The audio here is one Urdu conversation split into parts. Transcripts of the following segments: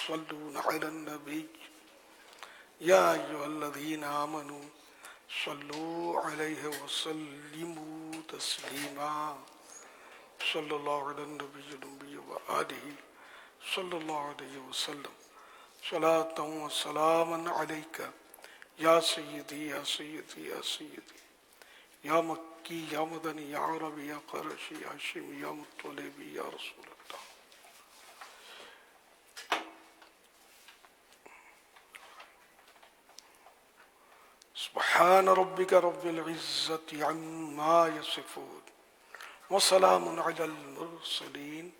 يصلون على النبي يا أيها الذين آمنوا صلوا عليه وسلموا تسليما صلى الله على النبي الأمي وآله صلى الله عليه وسلم صلاة وسلاما عليك يا سيدي يا سيدي يا سيدي يا مكي يا مدني يا عربي يا قرشي يا هاشمي يا مطلبي يا رسول الله. سبحان ربك رب العزة عما يصفون وسلام على المرسلين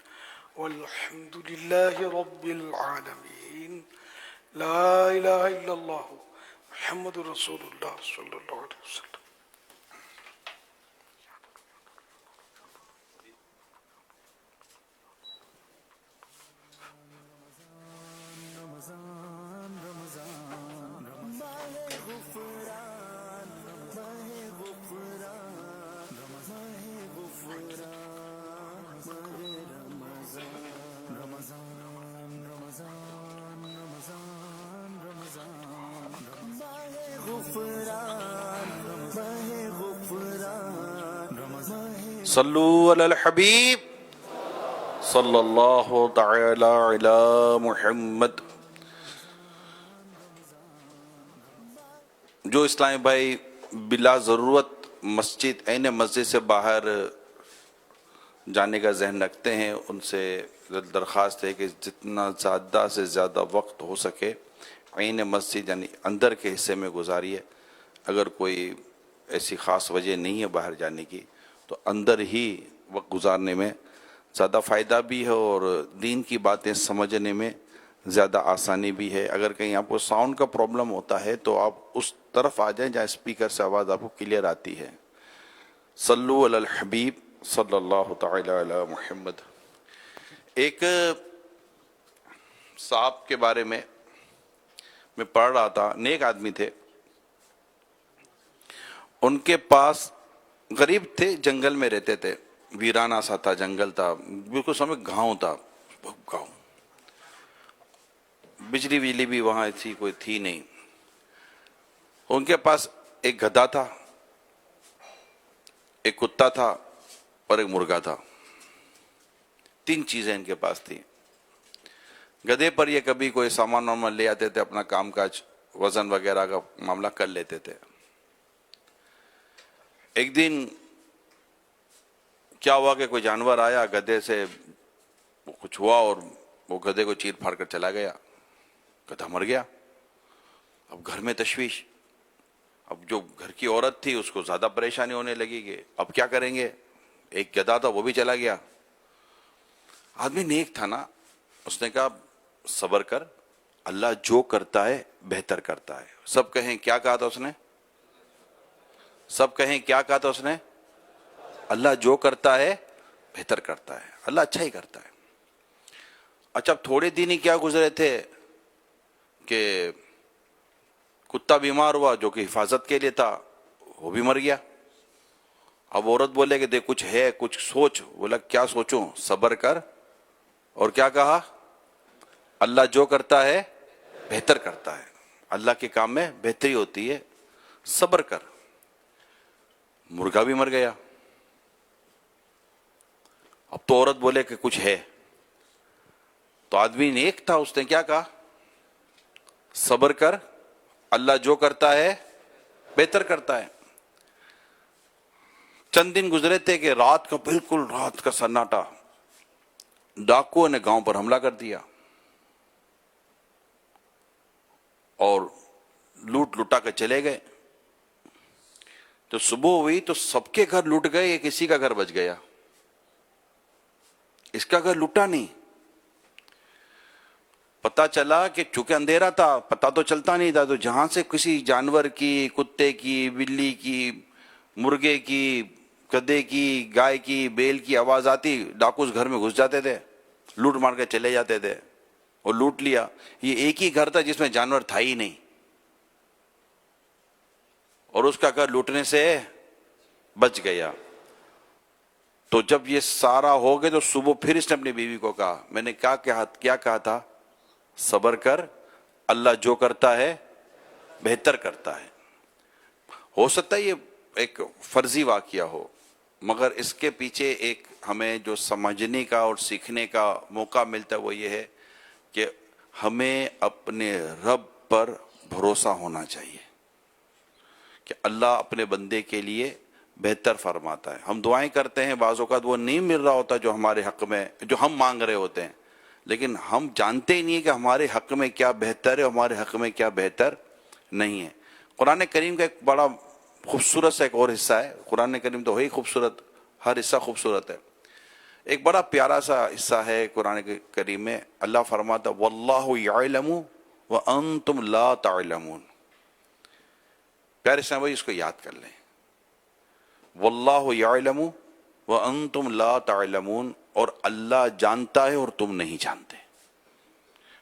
والحمد لله رب العالمين. لا إله إلا الله محمد رسول الله صلى الله عليه وسلم. صلو علی الحبیب صلی اللہ تعالی علی محمد. جو اسلامی بھائی بلا ضرورت مسجد عین مسجد سے باہر جانے کا ذہن رکھتے ہیں ان سے درخواست ہے کہ جتنا زیادہ سے زیادہ وقت ہو سکے عین مسجد یعنی اندر کے حصے میں گزاریے. اگر کوئی ایسی خاص وجہ نہیں ہے باہر جانے کی تو اندر ہی وقت گزارنے میں زیادہ فائدہ بھی ہے اور دین کی باتیں سمجھنے میں زیادہ آسانی بھی ہے. اگر کہیں آپ کو ساؤنڈ کا پرابلم ہوتا ہے تو آپ اس طرف آ جائیں جہاں اسپیکر سے آواز آپ کو کلیئر آتی ہے. صلو علی الحبیب صلی اللہ تعالی علی محمد. ایک صاحب کے بارے میں پڑھ رہا تھا، نیک آدمی تھے. ان کے پاس غریب تھے، جنگل میں رہتے تھے، ویرانہ سا تھا، جنگل تھا، بالکل سمجھ گاؤں تھا، گاؤں. بجلی وجلی بھی وہاں ایسی کوئی تھی نہیں. ان کے پاس ایک گدھا تھا، ایک کتا تھا اور ایک مرغا تھا. 3 چیزیں ان کے پاس تھی. گدھے پر یہ کبھی کوئی سامان وامان لے آتے تھے، اپنا کام کاج وزن وغیرہ کا معاملہ کر لیتے تھے. ایک دن کیا ہوا کہ کوئی جانور آیا، گدھے سے کچھ ہوا اور وہ گدھے کو چیر پھاڑ کر چلا گیا. گدھا مر گیا. اب گھر میں تشویش. اب جو گھر کی عورت تھی اس کو زیادہ پریشانی ہونے لگی کہ اب کیا کریں گے. ایک گدھا تھا وہ بھی چلا گیا. آدمی نیک تھا نا، اس نے کہا صبر کر، اللہ جو کرتا ہے بہتر کرتا ہے. سب کہیں کیا کہا تھا اس نے؟ سب کہیں کیا کہا تھا اس نے؟ اللہ جو کرتا ہے بہتر کرتا ہے، اللہ اچھا ہی کرتا ہے. اچھا اب تھوڑے دن ہی کیا گزرے تھے کہ کتا بیمار ہوا جو کہ حفاظت کے لیے تھا، وہ بھی مر گیا. اب عورت بولے کہ دیکھ کچھ ہے، کچھ سوچ. بولا کیا سوچوں؟ صبر کر. اور کیا کہا؟ اللہ جو کرتا ہے بہتر کرتا ہے، اللہ کے کام میں بہتری ہوتی ہے، صبر کر. مرغا بھی مر گیا. اب تو عورت بولے کہ کچھ ہے. تو آدمی نیک تھا، اس نے کیا کہا؟ صبر کر، اللہ جو کرتا ہے بہتر کرتا ہے. چند دن گزرے تھے کہ رات کا بالکل رات کا سناٹا، ڈاکوؤں نے گاؤں پر حملہ کر دیا اور لوٹ لٹا کے چلے گئے. تو صبح ہوئی تو سب کے گھر لوٹ گئے، یہ کسی کا گھر بچ گیا، اس کا گھر لوٹا نہیں. پتا چلا کہ چونکہ اندھیرا تھا، پتا تو چلتا نہیں تھا، تو جہاں سے کسی جانور کی، کتے کی، بلی کی، مرغے کی، گدھے کی، گائے کی، بیل کی آواز آتی، ڈاکو اس گھر میں گھس جاتے تھے، لوٹ مار کے چلے جاتے تھے اور لوٹ لیا. یہ ایک ہی گھر تھا جس میں جانور تھا ہی نہیں، اور اس کا گھر لوٹنے سے بچ گیا. تو جب یہ سارا ہو گیا تو صبح پھر اس نے اپنی بیوی کو کہا، میں نے کیا کہا تھا؟ صبر کر، اللہ جو کرتا ہے بہتر کرتا ہے۔ ہو سکتا ہے یہ ایک فرضی واقعہ ہو، مگر اس کے پیچھے ایک ہمیں جو سمجھنے کا اور سیکھنے کا موقع ملتا ہے وہ یہ ہے کہ ہمیں اپنے رب پر بھروسہ ہونا چاہیے کہ اللہ اپنے بندے کے لیے بہتر فرماتا ہے۔ ہم دعائیں کرتے ہیں، بعض اوقات وہ نہیں مل رہا ہوتا جو ہمارے حق میں، جو ہم مانگ رہے ہوتے ہیں، لیکن ہم جانتے ہی نہیں ہیں کہ ہمارے حق میں کیا بہتر ہے، ہمارے حق میں کیا بہتر نہیں ہے۔ قرآن کریم کا ایک بڑا خوبصورت سا ایک اور حصہ ہے، قرآن کریم تو وہی خوبصورت، ہر حصہ خوبصورت ہے، ایک بڑا پیارا سا حصہ ہے قرآن کریم میں۔ اللہ فرماتا واللہ یعلم وانتم لا تعلمون۔ پیارے سے بھائی اس کو یاد کر لیں، واللہ یعلم وانتم لا تعلمون، اور اللہ جانتا ہے اور تم نہیں جانتے۔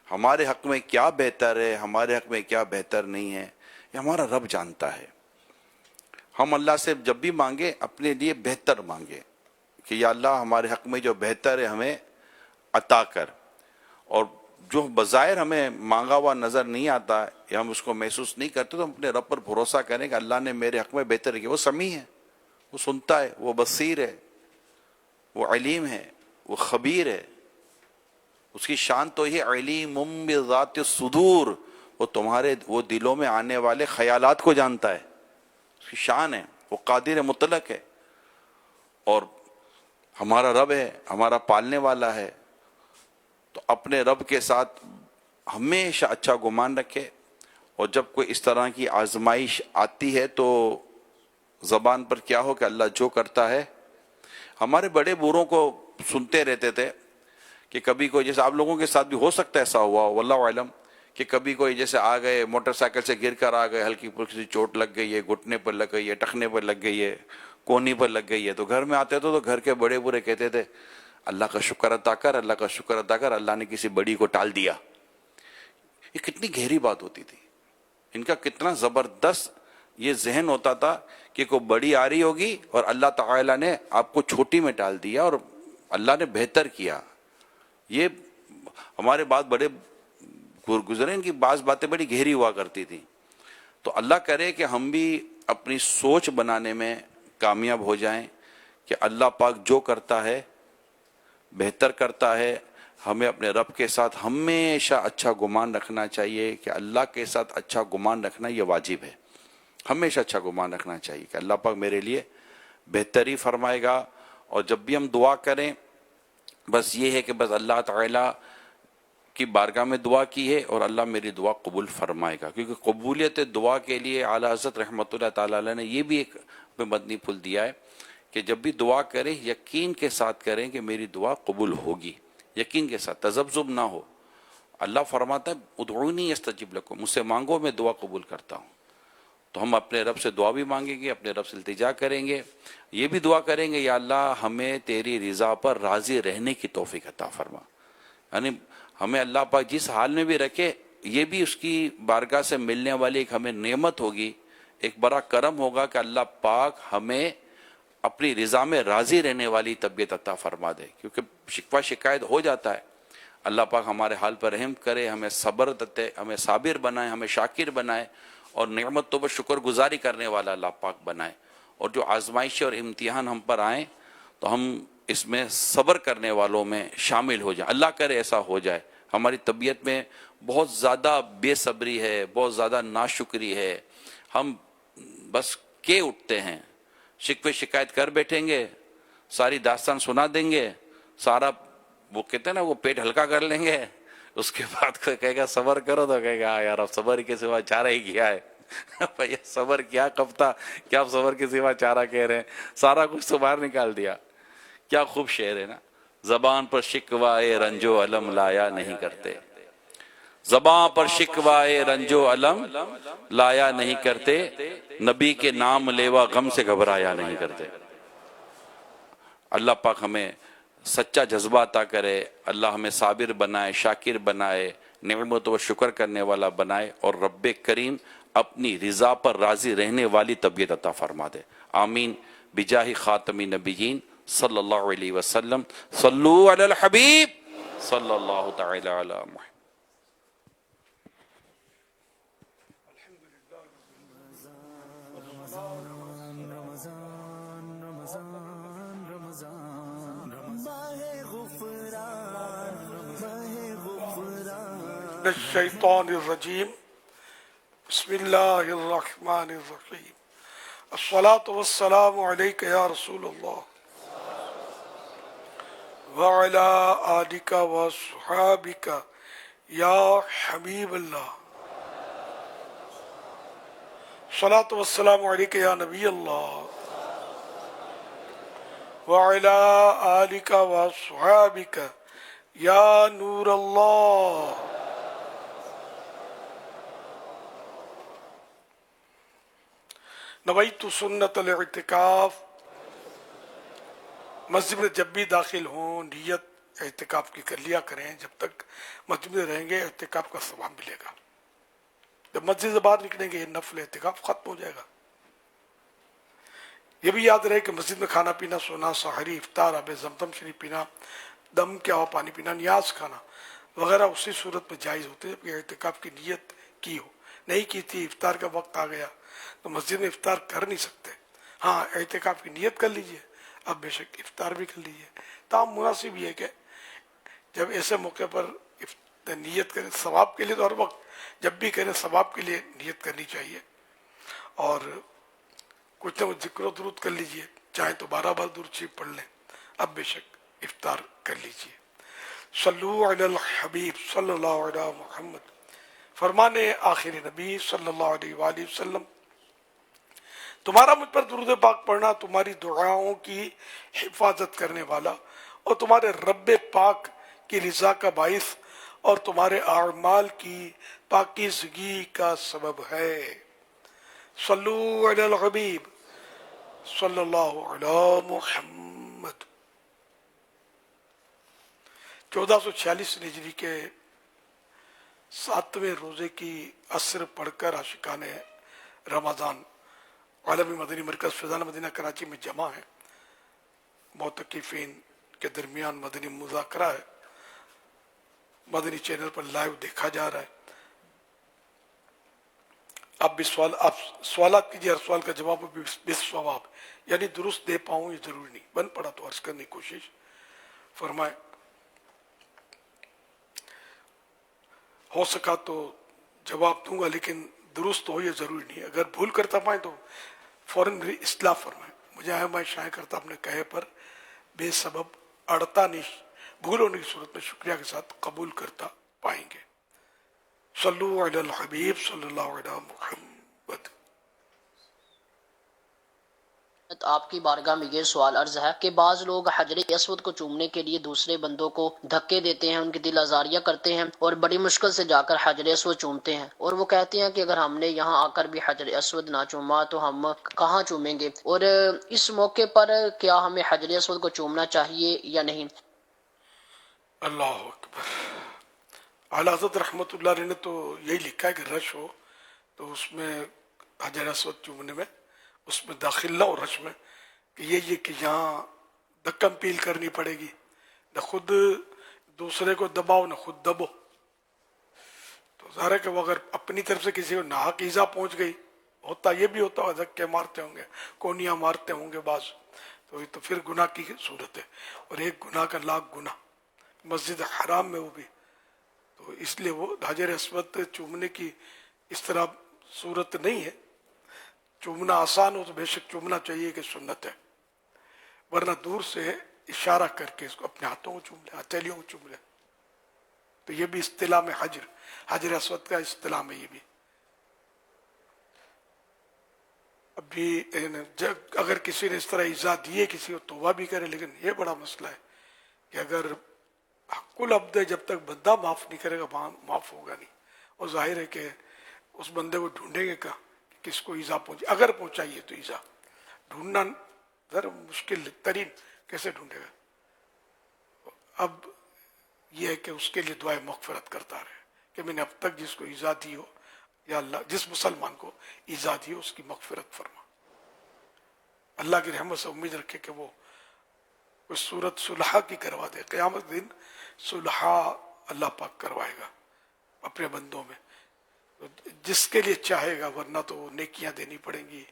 ہمارے حق میں کیا بہتر ہے، ہمارے حق میں کیا بہتر نہیں ہے، یہ ہمارا رب جانتا ہے۔ ہم اللہ سے جب بھی مانگے اپنے لیے بہتر مانگے کہ یا اللہ ہمارے حق میں جو بہتر ہے ہمیں عطا کر، اور جو بظاہر ہمیں مانگا ہوا نظر نہیں آتا یا ہم اس کو محسوس نہیں کرتے تو ہم اپنے رب پر بھروسہ کریں کہ اللہ نے میرے حق میں بہتر کیا۔ وہ سمیع ہے، وہ سنتا ہے، وہ بصیر ہے، وہ علیم ہے، وہ خبیر ہے۔ اس کی شان تو یہ علیم بذات الصدور، وہ تمہارے وہ دلوں میں آنے والے خیالات کو جانتا ہے، اس کی شان ہے، وہ قادر مطلق ہے، اور ہمارا رب ہے، ہمارا پالنے والا ہے۔ تو اپنے رب کے ساتھ ہمیشہ اچھا گمان رکھے، اور جب کوئی اس طرح کی آزمائش آتی ہے تو زبان پر کیا ہو کہ اللہ جو کرتا ہے۔ ہمارے بڑے بوڑھوں کو سنتے رہتے تھے کہ کبھی کوئی، جیسے آپ لوگوں کے ساتھ بھی ہو سکتا ہے ایسا ہوا ہو واللہ علم، کہ کبھی کوئی جیسے آ گئے موٹر سائیکل سے گر کر آ گئے، ہلکی پھلکی چوٹ لگ گئی ہے، گھٹنے پر لگ گئی ہے، ٹخنے پر لگ گئی ہے، کونی پر لگ گئی ہے، تو گھر میں آتے تھے تو گھر کے بڑے بوڑھے کہتے تھے اللہ کا شکر ادا کر، اللہ کا شکر ادا کر، اللہ نے کسی بڑی کو ٹال دیا۔ یہ کتنی گہری بات ہوتی تھی، ان کا کتنا زبردست یہ ذہن ہوتا تھا کہ کوئی بڑی آ رہی ہوگی اور اللہ تعالیٰ نے آپ کو چھوٹی میں ڈال دیا اور اللہ نے بہتر کیا۔ یہ ہمارے بعد بڑے گزرے، ان کی بعض باتیں بڑی گہری ہوا کرتی تھی۔ تو اللہ کرے کہ ہم بھی اپنی سوچ بنانے میں کامیاب ہو جائیں کہ اللہ پاک جو کرتا ہے بہتر کرتا ہے۔ ہمیں اپنے رب کے ساتھ ہمیشہ اچھا گمان رکھنا چاہیے کہ اللہ کے ساتھ اچھا گمان رکھنا یہ واجب ہے، ہمیشہ اچھا گمان رکھنا چاہیے کہ اللہ پاک میرے لیے بہتر ہی فرمائے گا۔ اور جب بھی ہم دعا کریں بس یہ ہے کہ بس اللہ تعالیٰ کی بارگاہ میں دعا کی ہے اور اللہ میری دعا قبول فرمائے گا، کیونکہ قبولیت دعا کے لیے اعلیٰ حضرت رحمۃ اللہ تعالیٰ علیہ نے یہ بھی ایک مدنی پھول دیا ہے کہ جب بھی دعا کریں یقین کے ساتھ کریں کہ میری دعا قبول ہوگی، یقین کے ساتھ، تذبذب نہ ہو۔ اللہ فرماتا ہے ادعونی استجب لکم، مجھ سے مانگو میں دعا قبول کرتا ہوں۔ تو ہم اپنے رب سے دعا بھی مانگیں گے، اپنے رب سے التجا کریں گے، یہ بھی دعا کریں گے یا اللہ ہمیں تیری رضا پر راضی رہنے کی توفیق عطا فرما، یعنی ہمیں اللہ پاک جس حال میں بھی رکھے یہ بھی اس کی بارگاہ سے ملنے والی ایک ہمیں نعمت ہوگی، ایک بڑا کرم ہوگا کہ اللہ پاک ہمیں اپنی رضا میں راضی رہنے والی طبیعت عطا فرما دے، کیونکہ شکوہ شکایت ہو جاتا ہے۔ اللہ پاک ہمارے حال پر رحم کرے، ہمیں صبر دے، ہمیں صابر بنائے، ہمیں شاکر بنائے، اور نعمتوں پر شکر گزاری کرنے والا اللہ پاک بنائے۔ اور جو آزمائش اور امتحان ہم پر آئیں تو ہم اس میں صبر کرنے والوں میں شامل ہو جائیں، اللہ کرے ایسا ہو جائے۔ ہماری طبیعت میں بہت زیادہ بے صبری ہے، بہت زیادہ ناشکری ہے، ہم بس کے اٹھتے ہیں، شکوے شکایت کر بیٹھیں گے، ساری داستان سنا دیں گے، سارا وہ کہتے ہیں نا وہ پیٹ ہلکا کر لیں گے، اس کے بعد کوئی کہے گا صبر کرو تو کہے گا یار اب صبر کے سوا چارہ ہی کیا ہے۔ بھئی صبر کیا کب تھا، کیا آپ صبر کے سوا چارہ کہہ رہے ہیں، سارا کچھ تو باہر نکال دیا۔ کیا خوب شعر ہے نا، زبان پر شکوائے رنج و علم لایا نہیں کرتے، زبان پر شکوائے رنج و علم لایا نہیں کرتے، نبی کے نام لیوا غم سے گھبرایا نہیں کرتے۔ اللہ پاک ہمیں سچا جذبہ عطا کرے، اللہ ہمیں صابر بنائے، شاکر بنائے، نعمتوں پر شکر کرنے والا بنائے، اور رب کریم اپنی رضا پر راضی رہنے والی طبیعت عطا فرما دے۔ آمین بجاہ خاتم نبیین صلی اللہ علیہ وسلم۔ صلو علی الحبیب صلی اللہ تعالی علی محمد۔ من الشیطان الرجیم بسم اللہ الرحمن الرحیم الصلاة والسلام علیک یا رسول اللہ وعلی آلک وصحابک یا حبیب اللہ الصلاة والسلام علیک یا نبی اللہ وعلی آلک وصحابک یا نور اللہ. نویت سنت الاعتکاف. مسجد میں جب بھی داخل ہوں نیت اعتکاف کی کر لیا کریں. جب تک مسجد میں رہیں گے اعتکاف کا ثواب ملے گا. جب مسجد سے باہر نکلیں گے یہ نفل اعتکاف ختم ہو جائے گا. یہ بھی یاد رہے کہ مسجد میں کھانا پینا، سونا، سحری، افطار، آب زمزم شریف پینا، دم کیا ہوا پانی پینا، نیاز کھانا وغیرہ اسی صورت میں جائز ہوتے ہیں جب اعتکاف کی نیت کی ہو. نہیں کی تھی، افطار کا وقت آ گیا تو مسجد میں افطار کر نہیں سکتے. ہاں اعتکاف کی نیت کر لیجئے، اب بے شک افطار بھی کر لیجئے. تاہم مناسب یہ ہے کہ جب ایسے موقع پر نیت کریں ثواب کے لیے، تو ہر وقت جب بھی کریں ثواب کے لیے نیت کرنی چاہیے. اور کچھ نہ کچھ ذکر و درود کر لیجئے، چاہے تو 12 بار درود شریف پڑھ لیں. اب بے شک افطار کر لیجئے. صلو علی الحبیب صلی اللہ علیہ محمد. فرمانے آخر نبی صلی اللہ علیہ وآلہ وسلم، تمہارا مجھ پر درود پاک پڑھنا تمہاری دعاؤں کی حفاظت کرنے والا اور تمہارے رب پاک کی رضا کا باعث اور تمہارے اعمال کی پاکیزگی کا سبب ہے. صلو علی الحبیب صلی اللہ علیہ محمد. 1446 ہجری کے 7ویں روزے کی عصر پڑھ کر عاشقان رمضان عالمی مدنی مرکز فیضان مدینہ کراچی میں جمع ہے. معتکفین کے درمیان مدنی مذاکرہ ہے. مدنی چینل پر لائیو دیکھا جا رہا ہے. آپ سوالات کیجیے، ہر سوال کا جواب بالثواب، یعنی درست دے پاؤں یہ ضروری نہیں، بن پڑا تو عرض کرنے کی کوشش فرمائیں. ہو سکا تو جواب دوں گا لیکن درست ہو یہ ضروری نہیں. اگر بھول کرتا پائیں تو فوراً میری اصلاح فرمائیں. مجھے میں شائع کرتا اپنے کہے پر بے سبب اڑتا نہیں، بھول ہونے کی صورت میں شکریہ کے ساتھ قبول کرتا پائیں گے. صلو علی الحبیب صلی اللہ علیہ محمد. آپ کی بارگاہ میں یہ سوال عرض ہے کہ بعض لوگ حجر اسود کو چومنے کے لیے دوسرے بندوں کو دھکے دیتے ہیں، ان کی دل آزاریاں کرتے ہیں اور بڑی مشکل سے جا کر حجر اسود چومتے ہیں، اور وہ کہتے ہیں کہ اگر ہم نے یہاں آ کر بھی حجر اسود نہ چوما تو ہم کہاں چومیں گے، اور اس موقع پر کیا ہمیں حجر اسود کو چومنا چاہیے یا نہیں؟ اللہ اکبر. اعلیٰ حضرت رحمۃ اللہ علیہ نے تو یہی لکھا ہے کہ رش ہو تو اس میں حجر اسود چومنے میں اس میں داخل نہ ہو رش میں، کہ یہ کہ یہاں دھکم پیل کرنی پڑے گی، نہ خود دوسرے کو دباؤ نہ خود دبو. تو ظاہر ہے کہ وہ اگر اپنی طرف سے کسی کو ناحق ایذا پہنچ گئی، ہوتا یہ بھی ہوتا ہے دھکے مارتے ہوں گے، کونیاں مارتے ہوں گے بعض، تو یہ تو پھر گناہ کی صورت ہے، اور ایک گناہ کا لاکھ گناہ مسجد حرام میں وہ بھی. تو اس لیے وہ حجر اسود چومنے کی اس طرح صورت نہیں ہے. چومنا آسان ہو تو بے شک چومنا چاہیے کہ سنت ہے، ورنہ دور سے اشارہ کر کے اس کو اپنے ہاتھوں کو چوم لے، ہتھیلیوں کو چوم لے. تو یہ بھی اصطلاح میں حجر اسود کا اصطلاح میں یہ بھی. ابھی اگر کسی نے اس طرح ایذا دیے کسی کو توبہ بھی کرے، لیکن یہ بڑا مسئلہ ہے کہ اگر حق العبد جب تک بندہ معاف نہیں کرے گا معاف ہوگا نہیں. اور ظاہر ہے کہ اس بندے کو ڈھونڈیں گے کہاں کہ کس کو ایذا پہنچے، اگر پہنچائیے تو ایذا ڈھونڈنا ذرا مشکل ترین کیسے ڈھونڈے گا. اب یہ ہے کہ اس کے لیے دعائے مغفرت کرتا رہے کہ میں نے اب تک جس کو ایذا دی ہو، یا اللہ جس مسلمان کو ایذا دی ہو اس کی مغفرت فرما. اللہ کی رحمت سے امید رکھے کہ وہ کوئی صورت صلحہ کی کروا دے. قیامت دن صلحہ اللہ پاک کروائے گا اپنے بندوں میں، جس کے لیے چاہے گا، ورنہ تو وہ نیکیاں دینی پڑیں گی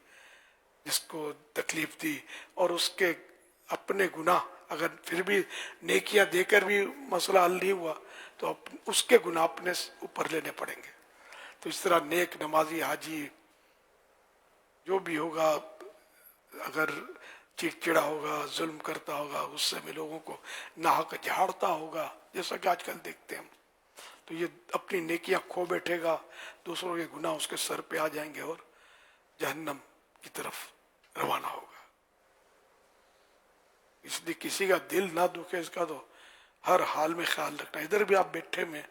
جس کو تکلیف دی، اور اس کے اپنے گناہ اگر پھر بھی نیکیاں دے کر بھی مسئلہ حل نہیں ہوا تو اس کے گناہ اپنے اوپر لینے پڑیں گے. تو اس طرح نیک نمازی حاجی جو بھی ہوگا اگر چڑچڑا ہوگا، ظلم کرتا ہوگا، غصے میں لوگوں کو ناحق جھاڑتا ہوگا جیسا کہ آج کل دیکھتے ہیں ہم، تو یہ اپنی نیکیاں کھو بیٹھے گا، دوسروں کے گناہ اس کے سر پہ آ جائیں گے اور جہنم کی طرف روانہ ہوگا. اس لیے کسی کا دل نہ دکھے اس کا تو ہر حال میں خیال رکھنا. ادھر بھی آپ بیٹھے میں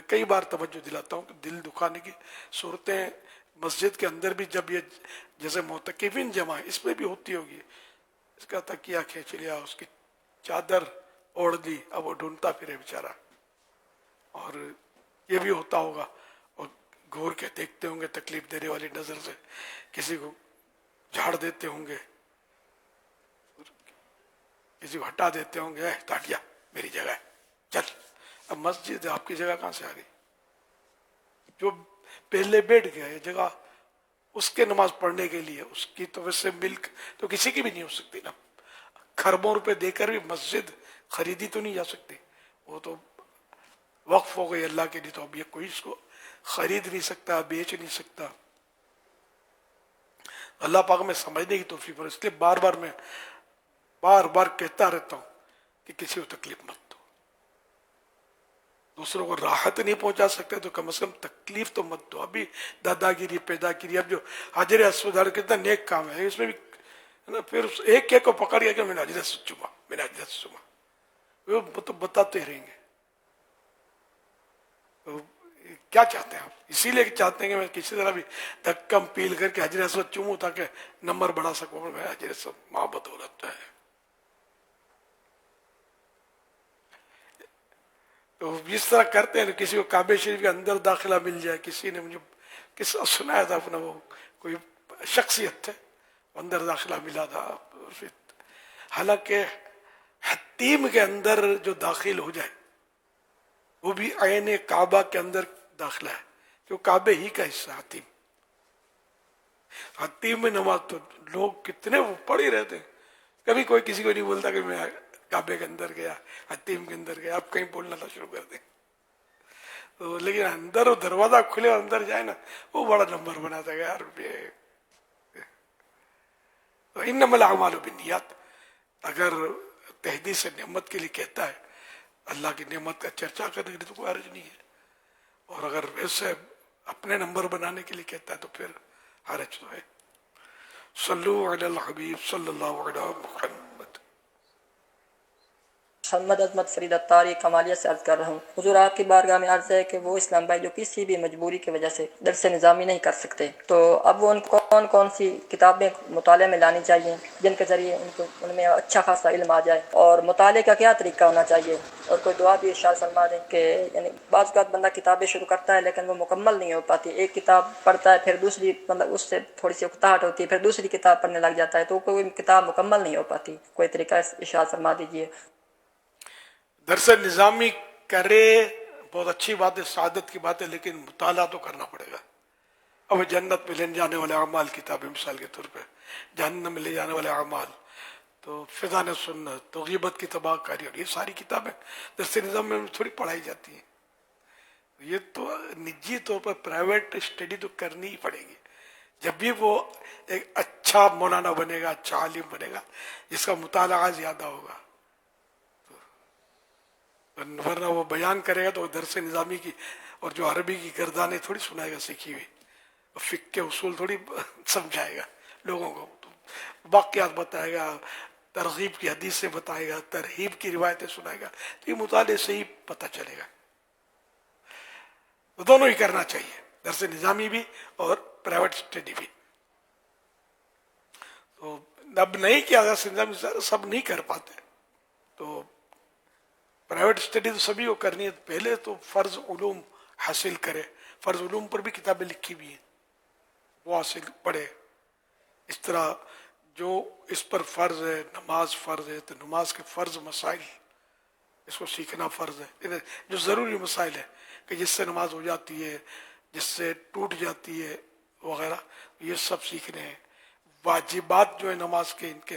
کئی بار توجہ دلاتا ہوں کہ دل دکھانے کی صورتیں مسجد کے اندر بھی جب یہ جیسے معتکفین جمع ہے اس میں بھی ہوتی ہوگی. اس کا تکیہ کھینچ لیا، اس کی چادر اوڑھ دی، اب وہ ڈھونڈتا پھرے بیچارہ. اور یہ بھی ہوتا ہوگا اور گور کے دیکھتے ہوں گے تکلیف دینے والی نظر سے، کسی کو جھاڑ دیتے ہوں گے، کسی کو ہٹا دیتے ہوں گے، ہٹا گیا میری جگہ ہے چل. اب مسجد آپ کی جگہ کہاں سے آ گئی؟ جو پہلے بیٹھ گیا یہ جگہ اس کے نماز پڑھنے کے لیے، اس کی تو ویسے ملک تو کسی کی بھی نہیں ہو سکتی نا. کھربوں روپے دے کر بھی مسجد خریدی تو نہیں جا سکتی، وہ تو وقف ہو گئی اللہ کے لیے. تو اب یہ کوئی اس کو خرید نہیں سکتا، بیچ نہیں سکتا. اللہ پاک میں سمجھنے کی توفیق پر، اس لیے بار بار کہتا رہتا ہوں کہ کسی کو تکلیف مت دو. دوسروں کو راحت نہیں پہنچا سکتے تو کم از کم تکلیف تو مت دو. ابھی دادا گیری پیدا گیری، اب جو حجر اسود کتنا نیک کام ہے، اس میں بھی پھر ایک کو پکڑ گیا کہ میں نے حجر اسود چوما، میں نے حجر اسود چوما، وہ تو بتاتے رہیں گے. تو کیا چاہتے ہیں آپ؟ اسی لیے چاہتے ہیں کہ میں کسی طرح بھی دھکم پیل کر کے حجر اسود چوموں تاکہ نمبر بڑھا سکوں. میں حجر اسود محبت ہو رہتا ہے. تو اس طرح کرتے ہیں. کسی کو کعبہ شریف کے اندر داخلہ مل جائے، کسی نے مجھے قصہ سنایا تھا اپنا، وہ کوئی شخصیت تھے اندر داخلہ ملا تھا. حالانکہ حتیم کے اندر جو داخل ہو جائے وہ بھی عین کعبہ کے اندر داخلہ ہے، کہ وہ کعبے ہی کا حصہ. حتیم میں نماز تو لوگ کتنے وہ پڑھ ہی رہتے ہیں، کبھی کوئی کسی کو نہیں بولتا کہ میں کعبے کے اندر گیا، حتیم کے اندر گیا. آپ کہیں بولنا تھا شروع کر دیں تو، لیکن اندر وہ دروازہ کھلے اور اندر جائے نا، وہ بڑا نمبر بناتا گیا. یار انما الاعمال بالنیات، اگر تحدید سے نعمت کے لیے کہتا ہے، اللہ کی نعمت کا چرچا کرنے کے لیے تو کوئی حرج نہیں ہے. اور اگر ویسے اپنے نمبر بنانے کے لیے کہتا ہے تو پھر حرج تو ہے. صلو علی الحبیب صلی اللہ علیہ محمد. محمد عظمت فرید اتاری کمالیہ سے عرض کر رہا ہوں. حضور آپ کی بارگاہ میں عرض ہے کہ وہ اسلام بھائی جو کسی بھی مجبوری کی وجہ سے درس نظامی نہیں کر سکتے، تو اب وہ ان کون سی کتابیں مطالعے میں لانی چاہیے جن کے ذریعے ان میں اچھا خاصا علم آ جائے، اور مطالعے کا کیا طریقہ ہونا چاہیے؟ اور کوئی دعا بھی ارشاد فرما دیں کہ یعنی بعض اوقات بندہ کتابیں شروع کرتا ہے لیکن وہ مکمل نہیں ہو پاتی. ایک کتاب پڑھتا ہے پھر دوسری، مطلب اس سے تھوڑی سی اکتاہٹ ہوتی ہے، پھر دوسری کتاب پڑھنے لگ جاتا ہے، تو کوئی کتاب مکمل نہیں ہو پاتی. کوئی طریقہ ارشاد فرما دیجیے. درس نظامی کرے بہت اچھی بات ہے، سعادت کی بات ہے، لیکن مطالعہ تو کرنا پڑے گا. اب جنت میں لے جانے والے اعمال کتابیں مثال کے طور پہ، جہنم میں لے جانے والے اعمال، تو فضان سنت، تو غیبت کی تباہ کاری، اور یہ ساری کتابیں درس نظام میں تھوڑی پڑھائی جاتی ہیں. یہ تو نجی طور پر پرائیویٹ اسٹڈی تو کرنی ہی پڑے گی. جب بھی وہ ایک اچھا مولانا بنے گا، اچھا عالم بنے گا، جس کا مطالعہ زیادہ ہوگا، ورنہ وہ بیان کرے گا تو درس نظامی کی اور جو عربی کی گردانیں تھوڑی سنائے گا سیکھی ہوئی، فقہ کے اصول تھوڑی سمجھائے گا لوگوں کو. واقعات بتائے گا، ترغیب کی حدیثیں بتائے گا، ترہیب کی روایتیں سنائے گا. تو یہ مطالعے سے ہی پتہ چلے گا. تو دونوں ہی کرنا چاہیے، درس نظامی بھی اور پرائیویٹ اسٹڈی بھی. تو اب نہیں کیا درس نظامی سب نہیں کر پاتے، تو پرائیویٹ اسٹڈی تو سبھی کو کرنی ہے. پہلے تو فرض علوم حاصل کرے، فرض علوم پر بھی کتابیں لکھی ہوئی ہیں، وہ حاصل پڑھے. اس طرح جو اس پر فرض ہے، نماز فرض ہے تو نماز کے فرض مسائل اس کو سیکھنا فرض ہے. جو ضروری مسائل ہیں کہ جس سے نماز ہو جاتی ہے، جس سے ٹوٹ جاتی ہے وغیرہ، یہ سب سیکھنے ہیں. واجبات جو ہے نماز کے، ان کے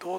2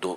2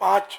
5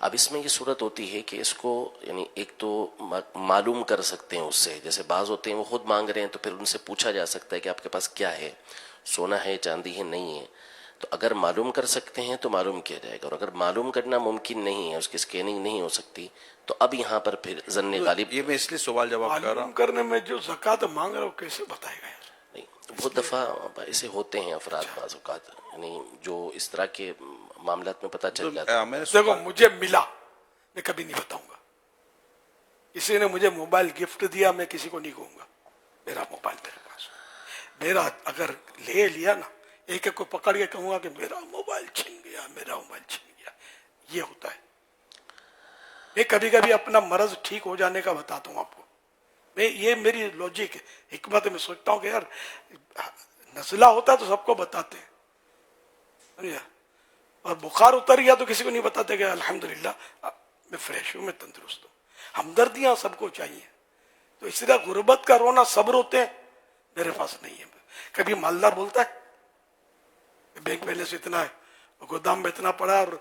اب اس میں یہ صورت ہوتی ہے کہ اس کو یعنی ایک تو معلوم کر سکتے ہیں اس سے، جیسے بعض ہوتے ہیں وہ خود مانگ رہے ہیں تو پھر ان سے پوچھا جا سکتا ہے کہ آپ کے پاس کیا ہے، سونا ہے، چاندی ہے، نہیں ہے، تو اگر معلوم کر سکتے ہیں تو معلوم کیا جائے گا، اور اگر معلوم کرنا ممکن نہیں ہے، اس کی اسکیننگ نہیں ہو سکتی، تو اب یہاں پر پھر ظن غالب یہ میں اس لیے سوال جواب کر رہا معلوم ہوں، کرنے میں جو زکوٰۃ مانگ رہا ہو کیسے بتائے گا یار؟ نہیں، بہت دفعہ ایسے ہوتے ہیں افراد بعض اوقات، یعنی جو اس طرح کے معاملات میں پتہ چل جاتا ہے۔ میں نے دیکھو مجھے ملا، میں کبھی نہیں بتاؤں گا. کسی نے مجھے موبائل گفٹ دیا، میں کسی کو نہیں کہوں گا میرا موبائل میرے پاس. میرا اگر لے لیا نا، ایک ایک کو پکڑ کے کہوں گا کہ میرا موبائل چھن گیا، میرا موبائل چھن گیا. یہ ہوتا ہے. میں کبھی کبھی اپنا مرض ٹھیک ہو جانے کا بتاتا ہوں آپ کو. یہ میری لاجک حکمت ہے. میں سوچتا ہوں کہ یار نزلہ ہوتا ہے تو سب کو بتاتے ہیں، اور بخار اتر گیا تو کسی کو نہیں بتاتے کہ الحمدللہ میں فریش ہوں، میں تندرست ہوں. ہمدردیاں سب کو چاہیے. تو اسی طرح غربت کا رونا سب روتے ہیں، میرے پاس نہیں ہے. کبھی مالدار بولتا ہے بینک بیلنس اتنا ہے، گودام میں اتنا پڑا اور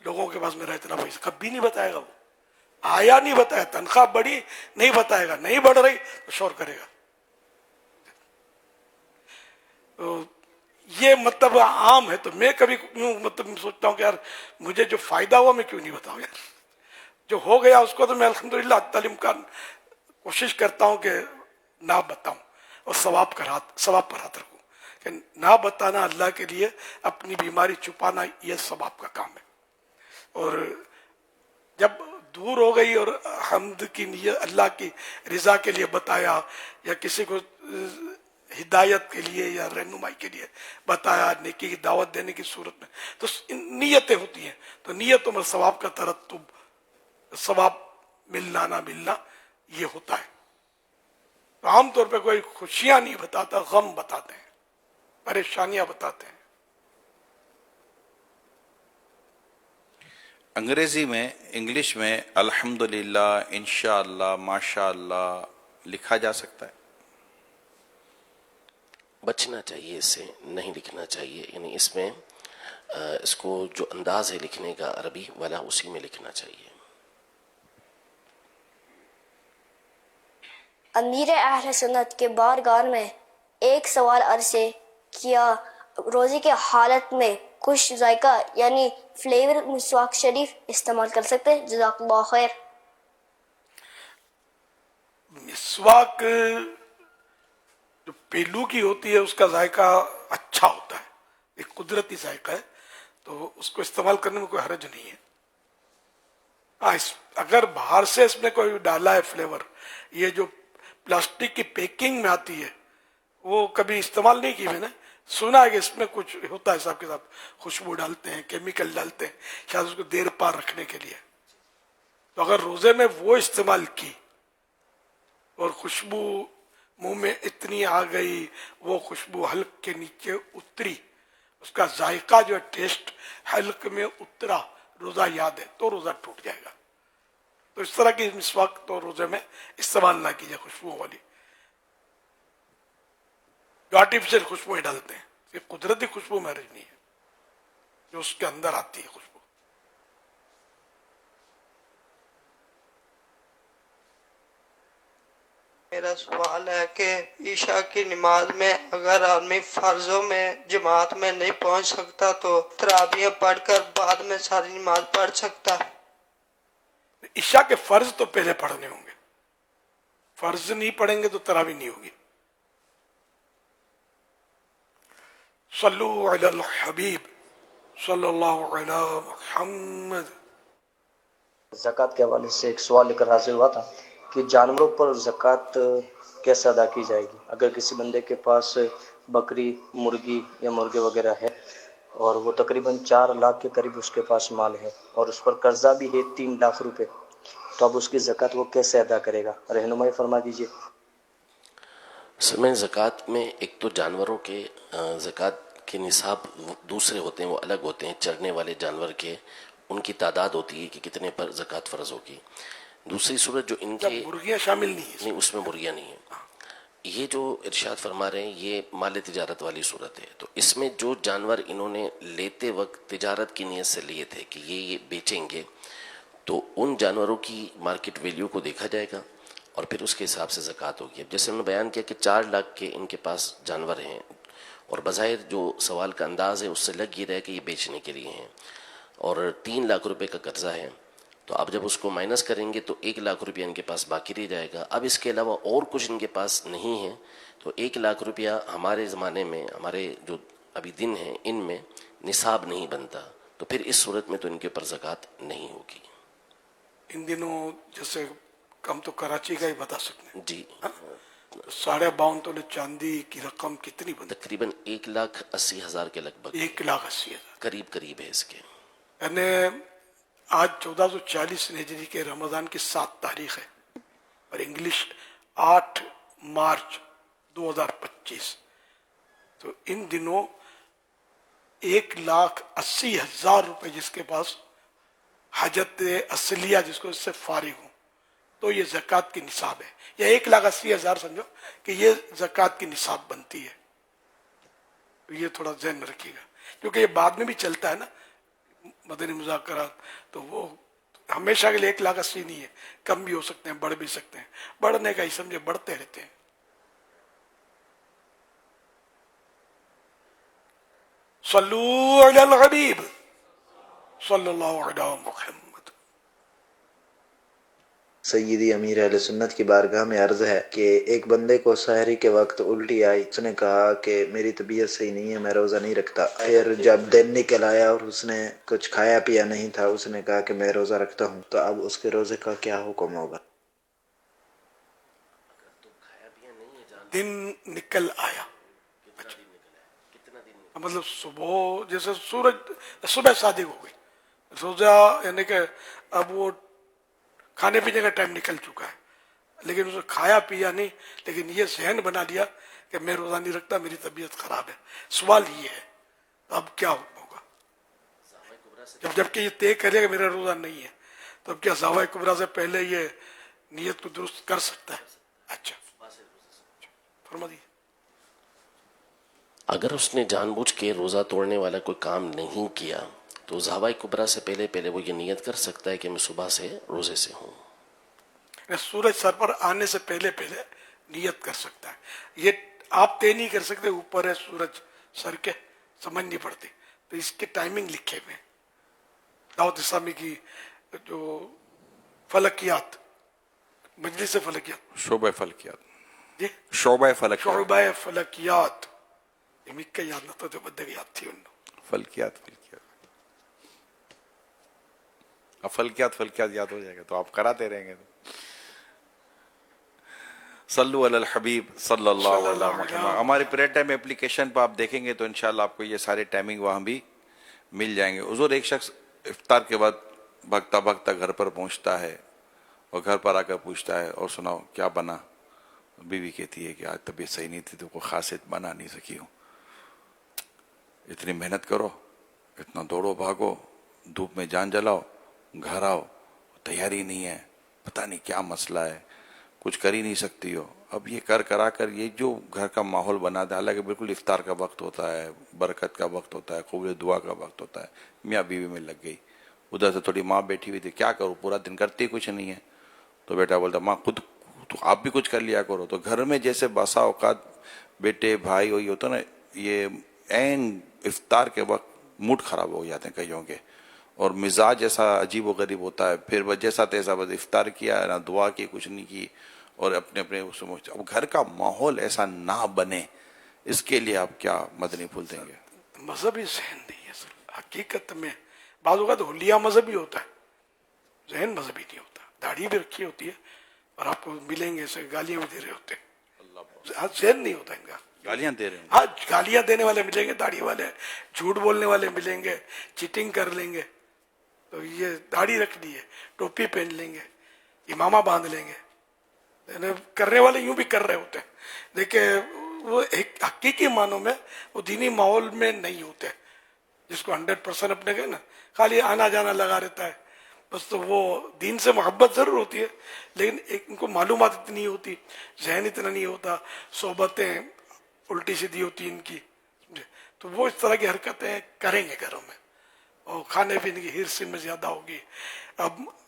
لوگوں کے پاس میرا اتنا پیسہ، کبھی نہیں بتائے گا. وہ آیا نہیں بتایا، تنخواہ بڑھی نہیں بتائے گا، نہیں بڑھ رہی تو شور کرے گا. تو یہ مطلب عام ہے. تو میں کبھی مطلب سوچتا ہوں کہ یار مجھے جو فائدہ ہوا میں کیوں نہیں بتاؤں یار. جو ہو گیا اس کو تو میں الحمدللہ تعلیم کا کوشش کرتا ہوں کہ نہ بتاؤں اور ثواب پر ہاتھ رکھوں. کہ نہ بتانا اللہ کے لیے، اپنی بیماری چھپانا یہ ثواب کا کام ہے. اور جب دور ہو گئی اور حمد کی نیت اللہ کی رضا کے لیے بتایا، یا کسی کو ہدایت کے لیے یا رہنمائی کے لیے بتایا، نیکی کی دعوت دینے کی صورت میں، تو نیتیں ہوتی ہیں. تو نیتوں میں ثواب کا ترتب، ثواب ملنا نہ ملنا یہ ہوتا ہے. عام طور پہ کوئی خوشیاں نہیں بتاتا، غم بتاتے ہیں، پریشانیاں بتاتے ہیں. انگریزی میں، انگلش میں الحمدللہ، انشاءاللہ، ماشاءاللہ لکھا جا سکتا ہے؟ بچنا چاہیے اس سے، نہیں لکھنا چاہیے. یعنی اس میں اس کو جو انداز ہے لکھنے کا عربی والا، اسی میں لکھنا چاہیے. امیر اہل سنت کے بارگاہ میں ایک سوال عرض ہے، کیا روزے کی حالت میں کچھ ذائقہ یعنی فلیور مسواک شریف استعمال کر سکتے ہیں؟ جزاک اللہ خیر. مسواک جو پیلو کی ہوتی ہے اس کا ذائقہ اچھا ہوتا ہے، ایک قدرتی ذائقہ ہے، تو اس کو استعمال کرنے میں کوئی حرج نہیں ہے. اگر باہر سے اس میں کوئی ڈالا ہے فلیور، یہ جو پلاسٹک کی پیکنگ میں آتی ہے وہ کبھی استعمال نہیں کی. میں نے سنا ہے کہ اس میں کچھ ہوتا ہے صاحب کے ساتھ، خوشبو ڈالتے ہیں، کیمیکل ڈالتے ہیں، شاید اس کو دیر پار رکھنے کے لیے. تو اگر روزے میں وہ استعمال کی اور خوشبو منہ میں اتنی آ گئی، وہ خوشبو حلق کے نیچے اتری، اس کا ذائقہ جو ہے ٹیسٹ حلق میں اترا، روزہ یاد ہے تو روزہ ٹوٹ جائے گا. تو اس طرح کی مسواک تو روزے میں استعمال نہ کیجیے، خوشبو والی جو آرٹیفیشل خوشبوئیں ڈالتے ہیں. یہ قدرتی خوشبو میرج نہیں ہے جو اس کے اندر آتی ہے خوشبو. میرا سوال ہے کہ عشاء کی نماز میں اگر آدمی فرضوں میں جماعت میں نہیں پہنچ سکتا تو تراویح پڑھ کر بعد میں ساری نماز پڑھ سکتا ہے؟ عشاء کے فرض تو پہلے پڑھنے ہوں گے، فرض نہیں پڑھیں گے تو تراویح نہیں ہوگی. صلو علی الحبیب صلی اللہ علی محمد. زکوٰۃ کے حوالے سے ایک سوال لے کر حاضر ہوا تھا کہ جانوروں پر زکوٰۃ کیسے ادا کی جائے گی؟ اگر کسی بندے کے پاس بکری، مرغی یا مرغے وغیرہ ہے اور وہ تقریباً 4 لاکھ کے قریب اس کے پاس مال ہے اور اس پر قرضہ بھی ہے 3 لاکھ روپے، تو اب اس کی زکوٰۃ وہ کیسے ادا کرے گا؟ رہنمائی فرما دیجیے. میں زکوٰۃ میں ایک تو جانوروں کے زکوٰۃ کے نصاب دوسرے ہوتے ہیں، وہ الگ ہوتے ہیں. چرنے والے جانور کے ان کی تعداد ہوتی ہے کہ کتنے پر زکوٰۃ فرض ہوگی. دوسری صورت جو ان کے مرغیاں شامل نہیں ہیں، نہیں، اس میں مرغیاں نہیں ہیں. یہ جو ارشاد فرما رہے ہیں یہ مال تجارت والی صورت ہے. تو اس میں جو جانور انہوں نے لیتے وقت تجارت کی نیت سے لیے تھے کہ یہ بیچیں گے، تو ان جانوروں کی مارکیٹ ویلیو کو دیکھا جائے گا اور پھر اس کے حساب سے زکوٰۃ ہوگی. اب جیسے انہوں نے بیان کیا کہ 4 لاکھ کے ان کے پاس جانور ہیں اور بظاہر جو سوال کا انداز ہے اس سے لگ یہ رہا ہے کہ یہ بیچنے کے لیے ہیں اور 3 لاکھ روپے کا قرضہ ہے. تو اب جب اس کو مائنس کریں گے تو 1 لاکھ روپیہ ان کے پاس باقی رہ جائے گا. اب اس کے علاوہ اور کچھ ان کے پاس نہیں ہے تو 1 لاکھ روپیہ ہمارے زمانے میں ہمارے جو ابھی دن ہیں ان میں نصاب نہیں بنتا. تو پھر اس صورت میں تو ان کے اوپر زکوٰۃ نہیں ہوگی. ان دنوں جیسے ہم تو کراچی کا ہی بتا سکتے ہیں جی 52.5 تولے چاندی کی رقم کتنی بنتی؟ تقریباً 1,80,000 کے لگ بھگ 1,80,000. قریب ہے اس کے. یعنی آج 1440 ہجری کے رمضان کی 7 تاریخ ہے اور انگلش 8 مارچ 2025. تو ان دنوں 1,80,000 روپے جس کے پاس حاجت اصلیہ جس کو اس سے فارغ ہوں تو یہ زکوٰۃ کی نصاب ہے. یا 1,80,000 سمجھو کہ یہ زکوٰۃ کی نصاب بنتی ہے. یہ تھوڑا ذہن میں رکھیے گا کیونکہ یہ بعد میں بھی چلتا ہے نا مدنی مذاکرات. تو وہ ہمیشہ کے لیے 1,80,000 نہیں ہے, کم بھی ہو سکتے ہیں, بڑھ بھی سکتے ہیں. بڑھنے کا ہی سمجھے بڑھتے رہتے ہیں. صلو علی الحبیب صلی اللہ علیہ محمد. سیدی امیر اہل سنت کی بارگاہ میں عرض ہے کہ ایک بندے کو سحری کے وقت الٹی آئی. اس نے کہا کہ میری طبیعت صحیح نہیں ہے, میں روزہ نہیں رکھتا. پھر جب دن نکل آیا اور اس نے کچھ کھایا پیا نہیں تھا, اس نے کہا کہ میں روزہ رکھتا ہوں. تو اب اس کے روزے کا کیا حکم ہوگا؟ دن نکل آیا مطلب صبح جیسے سورج صبح صادق ہو گئی, روزہ یعنی کہ اب وہ کھانے پینے کا ٹائم نکل چکا ہے لیکن اسے کھایا پیا نہیں, لیکن یہ ذہن بنا لیا کہ میں روزہ نہیں رکھتا, میری طبیعت خراب ہے. سوال یہ ہے اب کیا حکم ہوگا جبکہ یہ طے کرے کہ میرا روزہ نہیں ہے تو اب کیا زاویہ کبریٰ سے پہلے یہ نیت کو درست کر سکتا ہے؟ اچھا فرما دیجیے. اگر اس نے جان بوجھ کے روزہ توڑنے والا کوئی کام نہیں کیا تو زاویہ کبریٰ سے پہلے وہ یہ نیت کر سکتا ہے کہ میں صبح سے روزے سے ہوں. سورج سر پر آنے سے پہلے نیت کر سکتا ہے. یہ آپ طے نہیں کر سکتے, اوپر ہے سورج سر کے, سمجھ نہیں پڑتی. تو اس کے ٹائمنگ لکھے ہوئے دعوت اسلامی کی جو فلکیات, مجلس فلکیات, شعبہ فلکیات, جی شعبہ فلکیات, شعبہ فلکیات, یہ مکہ یاد نہ تو جو بدے یاد تھی انہوں. فلکیات اب فلکیات یاد ہو جائے گا تو آپ کراتے رہیں گے. صلو علی الحبیب صلی اللہ علیہ وسلم. ہماری پریئر ٹائم اپلیکیشن پہ آپ دیکھیں گے تو انشاءاللہ آپ کو یہ سارے ٹائمنگ وہاں بھی مل جائیں گے. حضور ایک شخص افطار کے بعد بھگتا گھر پر پہنچتا ہے اور گھر پر آ کر پوچھتا ہے اور سناؤ کیا بنا. بیوی کہتی ہے کہ آج طبیعت صحیح نہیں تھی تو کوئی خاص بنا نہیں سکی ہوں. اتنی محنت کرو, اتنا دوڑو بھاگو, دھوپ میں جان جلاؤ, گھر آؤ, تیاری نہیں ہے, پتہ نہیں کیا مسئلہ ہے, کچھ کر ہی نہیں سکتی ہو. اب یہ کرا کر یہ جو گھر کا ماحول بنا دیا, حالانکہ بالکل افطار کا وقت ہوتا ہے, برکت کا وقت ہوتا ہے, قبول دعا کا وقت ہوتا ہے, میاں بیوی میں لگ گئی. ادھر سے تھوڑی ماں بیٹھی ہوئی تھی, کیا کروں پورا دن کرتی کچھ نہیں ہے. تو بیٹا بولتا ماں خود تو آپ بھی کچھ کر لیا کرو. تو گھر میں جیسے بسا اوقات بیٹے بھائی وہی ہوتا نا, یہ عین افطار کے وقت موڈ خراب ہو جاتے ہیں کئیوں کے, اور مزاج ایسا عجیب و غریب ہوتا ہے. پھر جیسا تیسا بس افطار کیا, نہ دعا کی, کچھ نہیں کی, اور اپنے اب گھر کا ماحول ایسا نہ بنے, اس کے لیے آپ کیا مدنی پھول دیں گے؟ مذہبی ذہن نہیں ہے سر. حقیقت میں بعض اوقات حلیہ مذہبی ہوتا ہے, ذہن مذہبی نہیں ہوتا. داڑھی بھی رکھی ہوتی ہے اور آپ کو ملیں گے ایسے گالیاں بھی دے رہے ہوتے ہیں, ذہن نہیں ہوتا ان کا. گالیاں دے رہے ہیں. ہاں گالیاں دینے والے ملیں گے, داڑھی والے, جھوٹ بولنے والے ملیں گے, چیٹنگ کر لیں گے. تو یہ داڑھی رکھ لی ہے, ٹوپی پہن لیں گے, امامہ باندھ لیں گے, کرنے والے یوں بھی کر رہے ہوتے ہیں. دیکھیں وہ ایک حقیقی معنوں میں وہ دینی ماحول میں نہیں ہوتے, جس کو 100% اپنے گئے نا خالی آنا جانا لگا رہتا ہے بس. تو وہ دین سے محبت ضرور ہوتی ہے لیکن ان کو معلومات اتنی ہوتی, ذہن اتنا نہیں ہوتا, صحبتیں الٹی سیدھی ہوتی ان کی. تو وہ اس طرح کی حرکتیں کریں گے گھروں میں, اور کھانے پینے کی ہرس میں زیادہ ہوگی. اب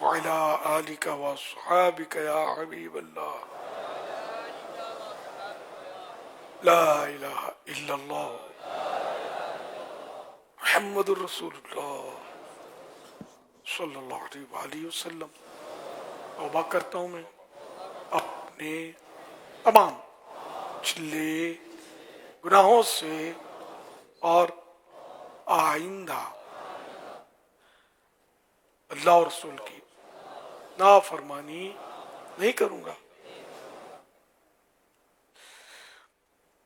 وعلى آلك وأصحابك يا حبيب الله لا إله إلا الله محمد رسول اللہ صلی اللہ علیہ وسلم. توبہ کرتا ہوں میں اپنے تمام پچھلے گناہوں سے اور آئندہ اللہ اور رسول کی نافرمانی نہیں کروں گا.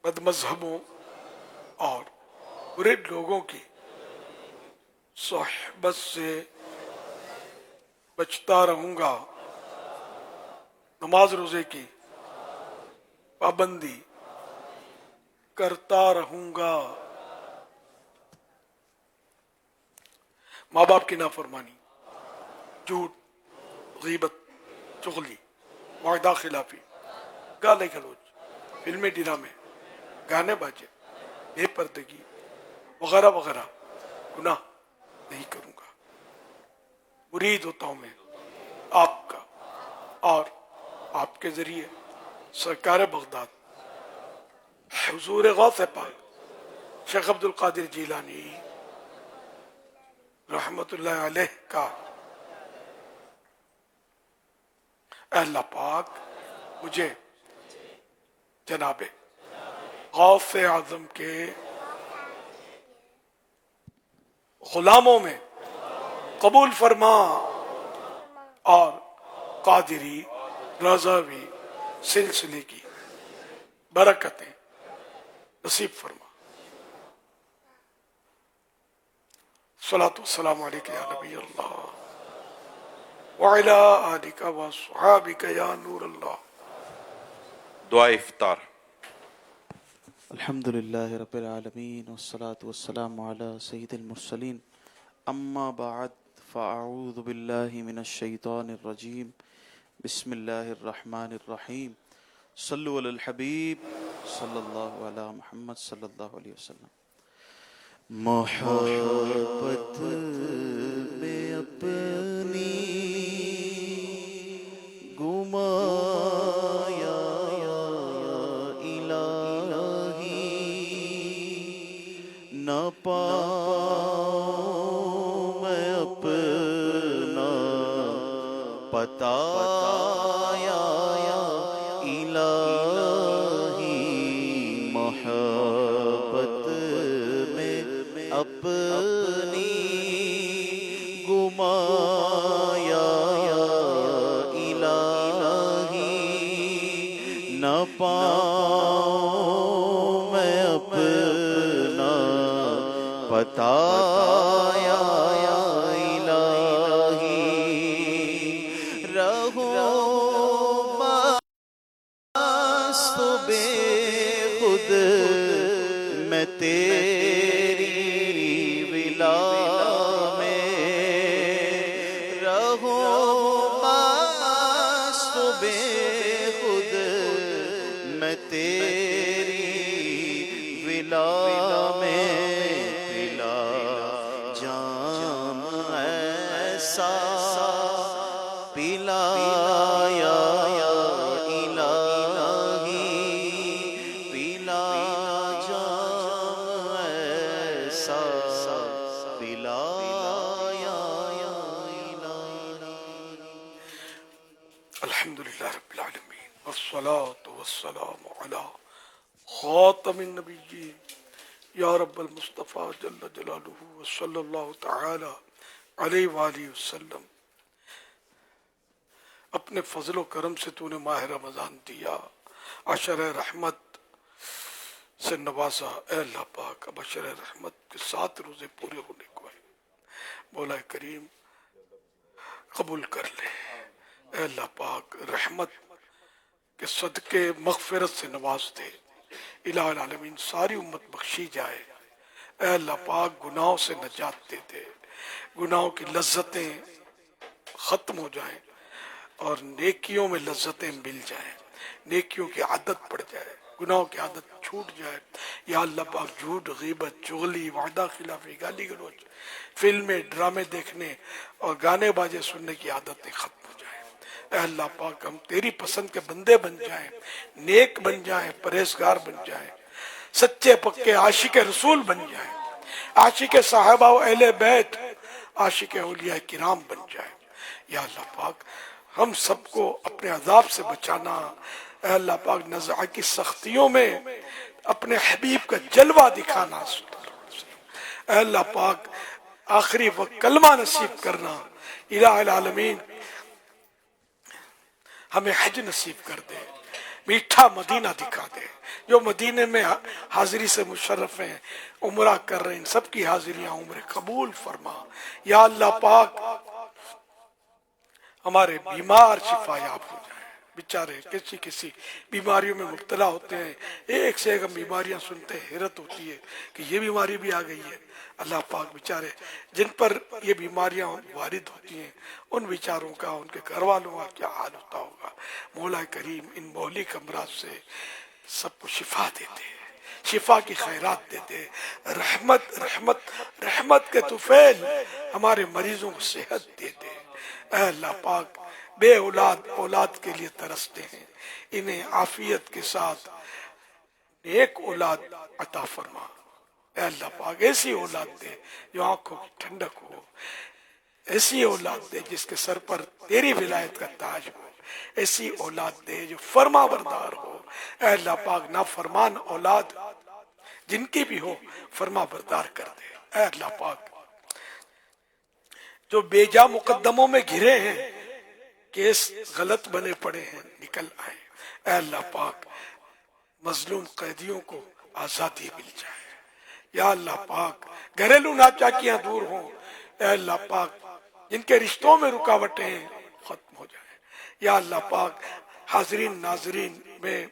بد مذہبوں اور برے لوگوں کی صحبت سے بچتا رہوں گا. نماز روزے کی پابندی کرتا رہوں گا. ماں باپ کی نافرمانی، جھوٹ، غیبت، چغلی، معاہدہ خلافی، گالی گلوچ، فلمی ڈرامے، گانے باجے، بے پردگی وغیرہ وغیرہ گناہ نہیں کروں گا. مرید ہوتا ہوں میں آپ کا اور آپ کے ذریعے سرکار بغداد حضور غوث پاک شیخ عبد القادر جیلانی رحمت اللہ علیہ کا. اے اللہ پاک مجھے جناب غوث اعظم کے غلاموں میں قبول فرما اور قادری رضوی سلسلے کی برکتیں نصیب فرما. صلاۃ والسلام علیک یا نبی اللہ وعلی آلک وصحابک یا نور اللہ. دعا افطار. الحمد للہ رب العالمین والصلاة والسلام علی سید المرسلین. اما بعد فاعوذ باللہ من الشیطان الرجیم. بسم اللہ الرحمن الرحیم. صلو علی الحبیب صلی اللہ علی محمد صلی اللہ علیہ وسلم. محبت میں اپنی گمایا الہی نہ پاؤں میں اپنا پتا الہی. محبت میں اپنی گمایا الہی نہ پاؤں میں اپنا بتایا الہی. رہوں مست بے خود میں تیری ولا میں. رہوں مست بے خود میں تیری ولا میں. پلا جام ایسا پلایا الہی. پلا جام ایسا پلایا الہی. الحمدللہ رب العالمین والصلاة والسلام علی خاتم النبیین یا رب المصطفیٰ جل جلالہ وصلی اللہ تعالی علیہ وآلہ وسلم. اپنے فضل و کرم سے تو نے ماہ رمضان دیا، عشر رحمت سے نوازا. اے اللہ پاک اب عشر رحمت کے 7 روزے پورے ہونے کو ہے. مولا کریم قبول کر لے. اے اللہ پاک رحمت کے صدقے مغفرت سے نواز دے. الہ العالمین ساری امت بخشی جائے. اے اللہ پاک گناہوں سے نجات دے دے. گناہوں کی لذتیں ختم ہو جائیں اور نیکیوں میں لذتیں مل جائیں. نیکیوں کی عادت پڑ جائے. گناہوں کی عادت چھوٹ جائے. یا اللہ پاک جھوٹ، غیبت، چغلی، وعدہ خلافی، گالی گلوچ، فلمیں، ڈرامے دیکھنے اور گانے باجے سننے کی عادتیں ختم ہو جائیں. اے اللہ پاک ہم تیری پسند کے بندے بن جائیں، نیک بن جائیں، پرہیزگار بن جائیں، سچے پکے عاشق رسول بن جائیں، عاشق صحابہ و اہل بیت، عاشق اولیاء کرام بن جائیں. یا اللہ پاک ہم سب کو اپنے عذاب سے بچانا. اے اللہ پاک نزع کی سختیوں میں اپنے حبیب کا جلوہ دکھانا. اے اللہ پاک آخری وقت کلمہ نصیب کرنا. الہ العالمین ہمیں حج نصیب کر دے، میٹھا مدینہ دکھا دے. جو مدینے میں حاضری سے مشرف ہیں، عمرہ کر رہے ہیں، سب کی حاضریاں عمرے قبول فرما. یا اللہ پاک ہمارے بیمار شفا یاب ہو جائیں. بیچارے کسی بیماریوں میں مبتلا ہوتے ہیں، ایک سے ایک ہم بیماریاں سنتے ہیں، حیرت ہوتی ہے کہ یہ بیماری بھی آ گئی ہے. اللہ پاک بیچارے جن پر یہ بیماریاں وارد ہوتی ہیں، ان بیچاروں کا، ان کے گھر والوں کا کیا حال ہوتا ہوگا. مولا کریم ان مہلک امراض سے سب کو شفا دیتے، شفا کی خیرات دیتے. رحمت کے طفیل ہمارے مریضوں کو صحت دیتے. اے اللہ پاک بے اولاد کے لیے ترستے ہیں، انہیں عافیت کے ساتھ نیک اولاد عطا فرما. اے اللہ پاک ایسی اولاد دے جو آنکھوں کی ٹھنڈک ہو، ایسی اولاد دے جس کے سر پر تیری ولایت کا تاج ہو، ایسی اولاد دے جو فرما بردار ہو. اے اللہ پاک نافرمان اولاد جن کی بھی ہو فرما بردار کر دے. اے اللہ پاک جو بیجا مقدموں میں گھرے ہیں، کیس غلط بنے پڑے ہیں، نکل آئے. اے اللہ پاک مظلوم قیدیوں کو آزادی مل جائے. یا اللہ پاک گھریلو ناچاکیاں دور ہوں. اے اللہ پاک جن کے رشتوں میں رکاوٹیں ہیں ختم ہو جائیں. یا اللہ پاک حاضرین ناظرین میں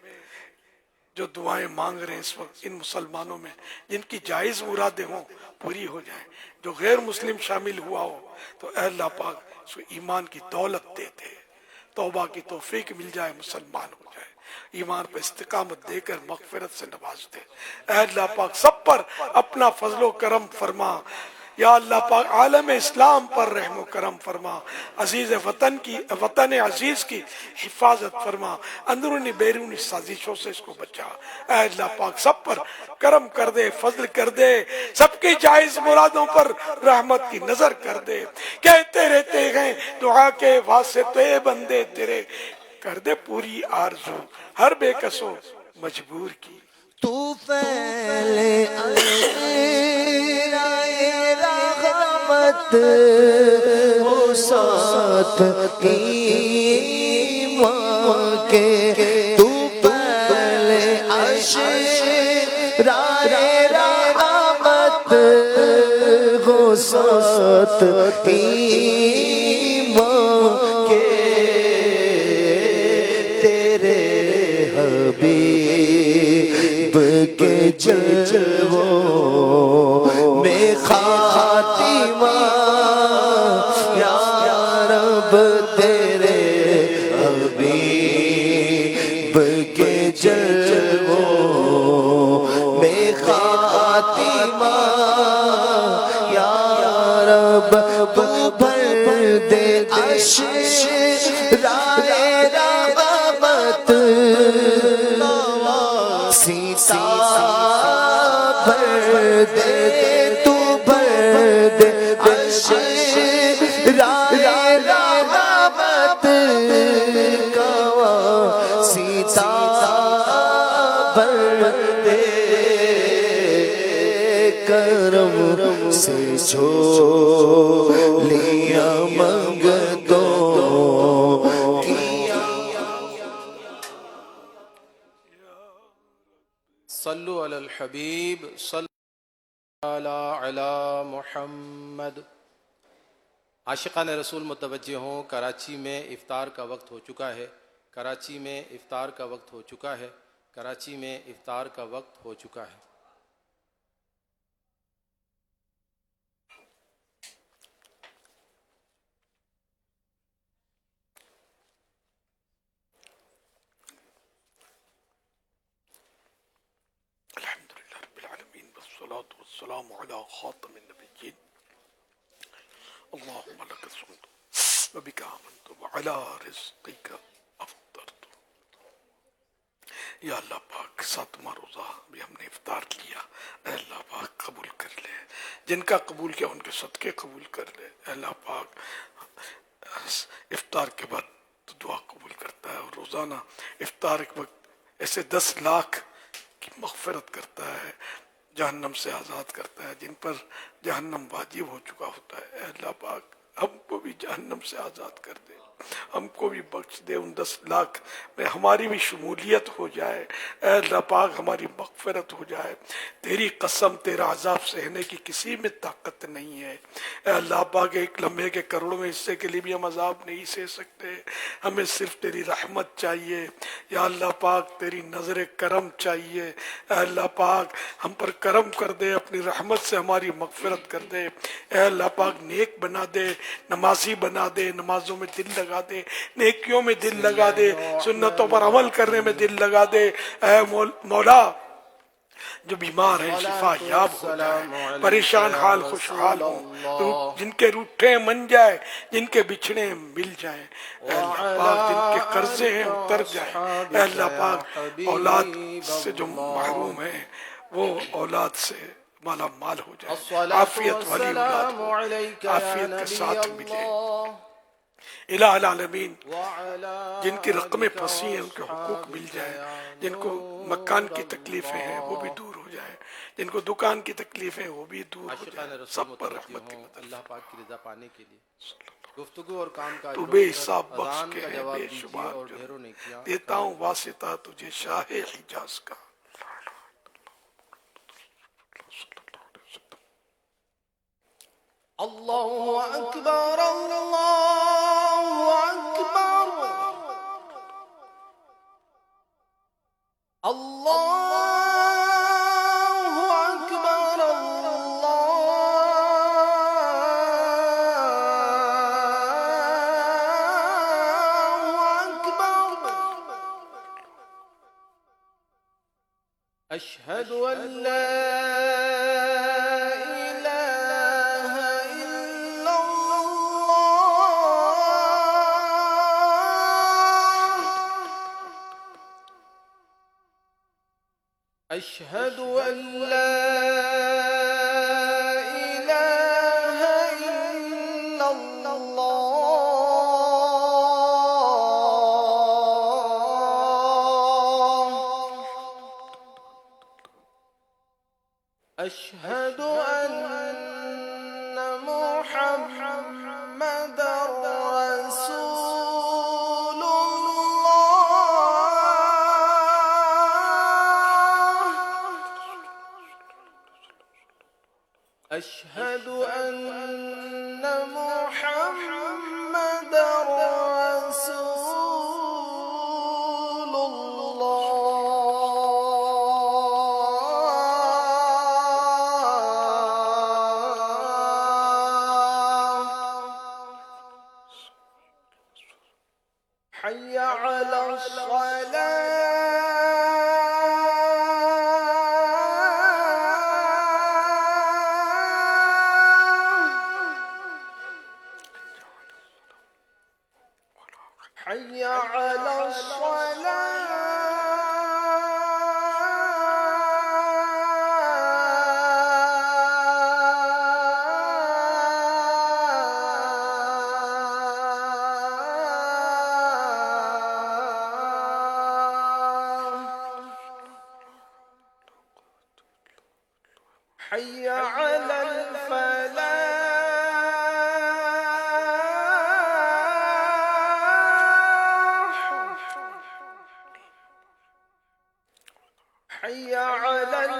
جو دعائیں مانگ رہے ہیں اس وقت ان مسلمانوں میں، جن کی جائز مرادیں ہوں پوری ہو جائیں. جو غیر مسلم شامل ہوا ہو تو اے اللہ پاک اس کو ایمان کی دولت دے دے، توبہ کی توفیق مل جائے، مسلمان ہو جائے، ایمان پر استقامت دے کر مغفرت سے نواز دے. اے اللہ پاک سب پر اپنا فضل و کرم فرما. یا اللہ پاک عالم اسلام پر رحم و کرم فرما. عزیز وطن عزیز کی حفاظت فرما، اندرونی بیرونی سازشوں سے اس کو بچا. اے اللہ پاک سب پر کرم کر دے، فضل کر دے، سب کی جائز مرادوں پر رحمت کی نظر کر دے. کہتے رہتے ہیں دعا کے واسطے بندے تیرے، کر دے پوری آرزو ہر بے کسو مجبور کی. تو پہلے رحمت وہ ساتھ ایمان کے، تو پہلے رحمت وہ ساتھ ایمان کے، تیرے حبیب کے جلووں میں خاتمہ. یا رب تیرے حبیب کے جلووں میں خاتمہ. یا رب تو بھر دے اشرارے رحمت، سیتا بھر دے، تو بھر دے اشرارے رحمت کا، سیتا بھر دے کرم سے جھولیاں منگتوں کیا. صلو علی الحبیب، صلو علی محمد. عاشقان رسول متوجہ ہوں، کراچی میں افطار کا وقت ہو چکا ہے. کراچی میں افطار کا وقت ہو چکا ہے. کراچی میں افطار کا وقت ہو چکا ہے. والسلام على خاتم النبيين اللهم لك الحمد وبك آمنت وعلى رزقك افطرت. یا اللہ پاک ساتواں روزہ بھی ہم نے افطار کیا، اے اللہ پاک قبول کر لے، جن کا قبول کیا ان کے صدقے قبول کر لے. اے اللہ پاک افطار کے بعد تو دعا قبول کرتا ہے، اور روزانہ افطار کے وقت ایسے 10 لاکھ کی مغفرت کرتا ہے، جہنم سے آزاد کرتا ہے جن پر جہنم واجب ہو چکا ہوتا ہے. اے اللہ پاک ہم کو بھی جہنم سے آزاد کر دے، ہم کو بھی بخش دے، ان 10 لاکھ میں ہماری بھی شمولیت ہو جائے. اے اللہ پاک ہماری مغفرت ہو جائے. تیری قسم تیرا عذاب سہنے کی کسی میں طاقت نہیں ہے. اے اللہ پاک ایک لمحے کے کروڑوں میں حصے کے لیے بھی ہم عذاب نہیں سہ سکتے، ہمیں صرف تیری رحمت چاہیے. یا اللہ پاک تیری نظر کرم چاہیے. اے اللہ پاک ہم پر کرم کر دے، اپنی رحمت سے ہماری مغفرت کر دے. اے اللہ پاک نیک بنا دے، نمازی بنا دے، نمازوں میں دل لگا دے، نیکیوں میں دل لگا دے، سنتوں پر عمل کرنے میں دل لگا دے. اے مولا جو بیمار ہیں شفا یاب ہو جائے، پریشان حال خوشحال ہوں، جن کے روٹھے من جائے، جن کے بچھڑے مل جائیں. اے اللہ پاک جن کے قرضے ہیں اتر جائیں. اے اللہ پاک اولاد سے جو محروم ہیں وہ اولاد سے مالا مال ہو جائے، عافیت والی اولاد ہو، عافیت کے ساتھ ملے. الہ العالمین جن کی رقمیں پھنسی ہیں ان کے حقوق مل جائیں، جن کو مکان کی تکلیفیں ہیں وہ بھی دور ہو جائیں، جن کو دکان کی تکلیفیں وہ بھی دور ہو جائیں. سب پر رحمت کی مدد. اللہ پاک کی رضا پانے کے لیے گفتگو اور کام کا تو بے حساب بخش کے ہے بے شمار جو دیتا ہوں واسطہ تجھے شاہ حجاز کا. اللہ اکبر اللہ اکبر اللہ اکبر اللہ اکبر. اشہد ان لا أشهد أن لا إله إلا الله. أشهد أن محمدا رسول أشهد أن محمدا رسول الله. حي على حي على حي على حي على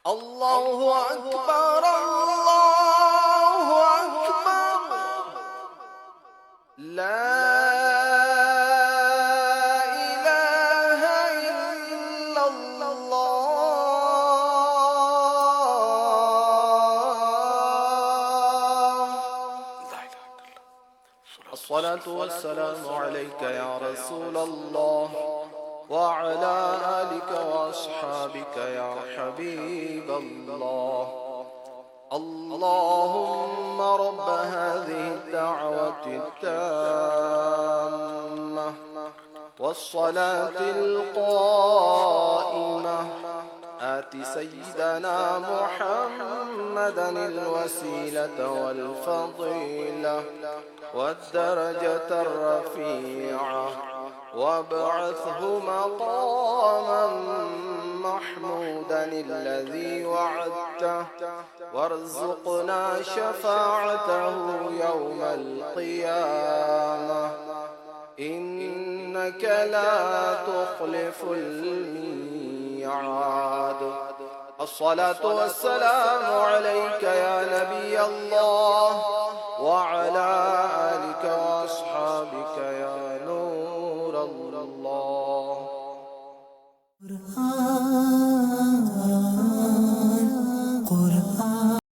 الله أكبر الله أكبر. لا إله إلا الله. الصلاة والسلام عليك يا رسول الله وعلى آلك وأصحابك يا حبيب الله. اللهم رب هذه الدعوة التامة والصلاة القائمة آت سيدنا محمدا الوسيلة والفضيلة والدرجة الرفيعة وابعثه مقاما محمودا الذي وعدته وارزقنا شفاعته يوم القيامة إنك لا تخلف الميعاد. الصلاة والسلام عليك يا نبي الله وعلى آلك وأصحابك يا نور الله.